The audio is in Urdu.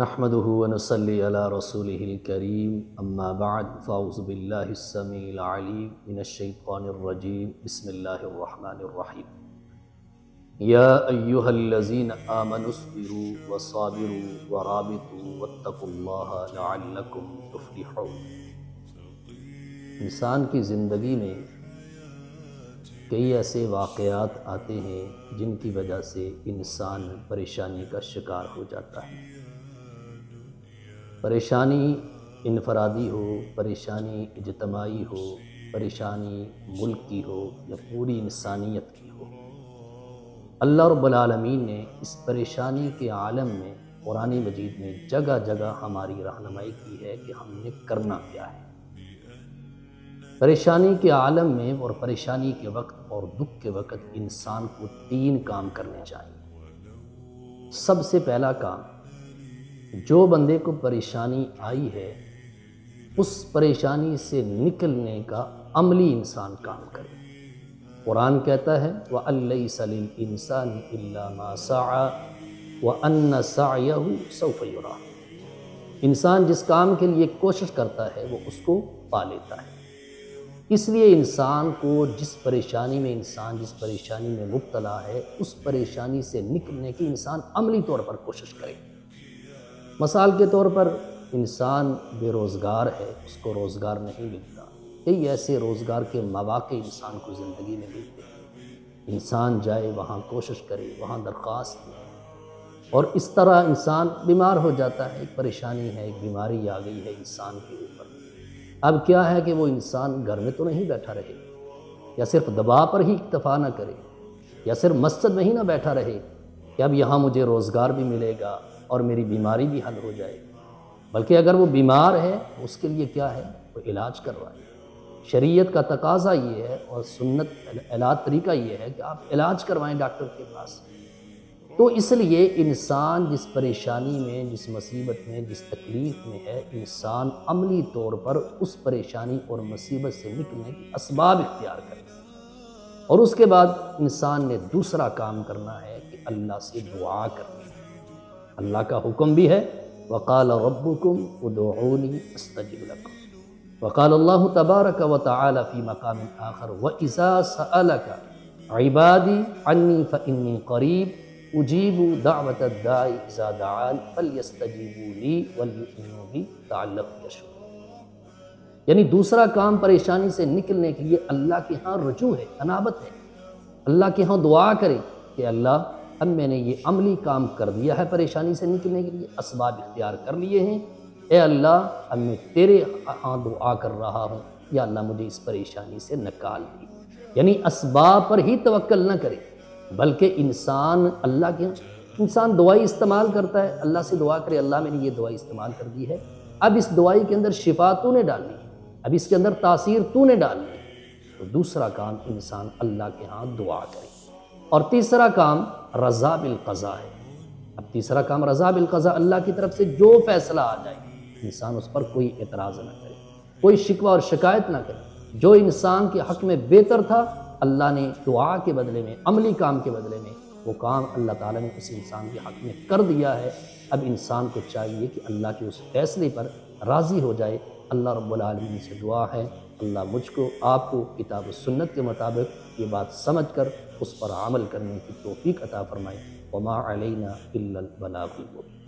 نحمده ونصلي على رسوله الكريم اما بعد فاعوذ بالله السميع العليم من الشيطان الرجيم بسم الله الرحمن الرحيم يا ايها الذين آمنوا اصبروا وصابروا ورابطوا واتقوا الله لعلكم تفلحون۔ انسان کی زندگی میں کئی ایسے واقعات آتے ہیں جن کی وجہ سے انسان پریشانی کا شکار ہو جاتا ہے۔ پریشانی انفرادی ہو، پریشانی اجتماعی ہو، پریشانی ملک کی ہو یا پوری انسانیت کی ہو، اللہ رب العالمین نے اس پریشانی کے عالم میں قرآن مجید میں جگہ جگہ ہماری رہنمائی کی ہے کہ ہم نے کرنا کیا ہے۔ پریشانی کے عالم میں اور پریشانی کے وقت اور دکھ کے وقت انسان کو 3 کام کرنے چاہیے۔ سب سے پہلا کام، جو بندے کو پریشانی آئی ہے اس پریشانی سے نکلنے کا عملی انسان کام کرے۔ قرآن کہتا ہے وَأَن لَّيْسَ لِلْإِنسَانِ إِلَّا مَا سَعَىٰ وَأَنَّ سَعْيَهُ سَوْفَ يُرَىٰ۔ انسان جس کام کے لیے کوشش کرتا ہے وہ اس کو پا لیتا ہے۔ اس لیے انسان کو جس پریشانی میں مبتلا ہے اس پریشانی سے نکلنے کی انسان عملی طور پر کوشش کرے۔ مثال کے طور پر انسان بے روزگار ہے، اس کو روزگار نہیں ملتا، کئی ایسے روزگار کے مواقع انسان کو زندگی میں ملتے ہیں، انسان جائے وہاں کوشش کرے، وہاں درخواست دے، اور اس طرح انسان بیمار ہو جاتا ہے، ایک پریشانی ہے، ایک بیماری آ گئی ہے انسان کے اوپر۔ اب کیا ہے کہ وہ انسان گھر میں تو نہیں بیٹھا رہے، یا صرف دبا پر ہی اکتفا نہ کرے، یا صرف مسجد میں ہی نہ بیٹھا رہے کہ اب یہاں مجھے روزگار بھی ملے گا اور میری بیماری بھی حل ہو جائے، بلکہ اگر وہ بیمار ہے اس کے لیے کیا ہے، وہ علاج کروائے۔ شریعت کا تقاضا یہ ہے اور سنت علاج طریقہ یہ ہے کہ آپ علاج کروائیں ڈاکٹر کے پاس۔ تو اس لیے انسان جس پریشانی میں، جس مصیبت میں، جس تکلیف میں ہے، انسان عملی طور پر اس پریشانی اور مصیبت سے نکلنے کی اسباب اختیار کرے، اور اس کے بعد انسان نے دوسرا کام کرنا ہے کہ اللہ سے دعا کرنی ہے۔ اللہ کا حکم بھی ہے وقال ربکم ادعونی استجب لکم، وقال اللہ تبارک وتعالی فی مقام آخر وَإِذَا سَأَلَكَ عِبَادِي عَنِّي فَإِنِّي قَرِيبٌ أُجِيبُ دَعْوَةَ الدَّاعِ إِذَا دَعَانِ فَلْيَسْتَجِيبُوا لِي وَلْيُؤْمِنُوا بِي لَعَلَّهُمْ يَرْشُدُونَ۔ یعنی دوسرا کام پریشانی سے نکلنے کے لیے اللہ کے ہاں رجوع ہے، انابت ہے، اللہ کے ہاں دعا کرے کہ اللہ اب میں نے یہ عملی کام کر دیا ہے، پریشانی سے نکلنے کے لیے اسباب اختیار کر لیے ہیں، اے اللہ اب میں تیرے ہاں دعا کر رہا ہوں، یا اللہ مجھے اس پریشانی سے نکال دی۔ یعنی اسباب پر ہی توکل نہ کرے، بلکہ انسان اللہ کے انسان دعائی استعمال کرتا ہے، اللہ سے دعا کرے اللہ میں نے یہ دعائی استعمال کر دی ہے، اب اس دعائی کے اندر شفا تو نے ڈالنی ہے، اب اس کے اندر تاثیر تو نے ڈالنی ہے۔ تو دوسرا کام انسان اللہ کے ہاں دعا کرے، اور تیسرا کام رضا بالقضاء ہے۔ اب تیسرا کام رضا بالقضاء، اللہ کی طرف سے جو فیصلہ آ جائے انسان اس پر کوئی اعتراض نہ کرے، کوئی شکوہ اور شکایت نہ کرے۔ جو انسان کے حق میں بہتر تھا اللہ نے دعا کے بدلے میں، عملی کام کے بدلے میں وہ کام اللہ تعالیٰ نے اس انسان کے حق میں کر دیا ہے۔ اب انسان کو چاہیے کہ اللہ کے اس فیصلے پر راضی ہو جائے۔ اللہ رب العالمین سے دعا ہے اللہ مجھ کو، آپ کو کتاب و سنت کے مطابق یہ بات سمجھ کر اس پر عمل کرنے کی توفیق عطا فرمائے۔ وما علینا الا البلاغ المبین۔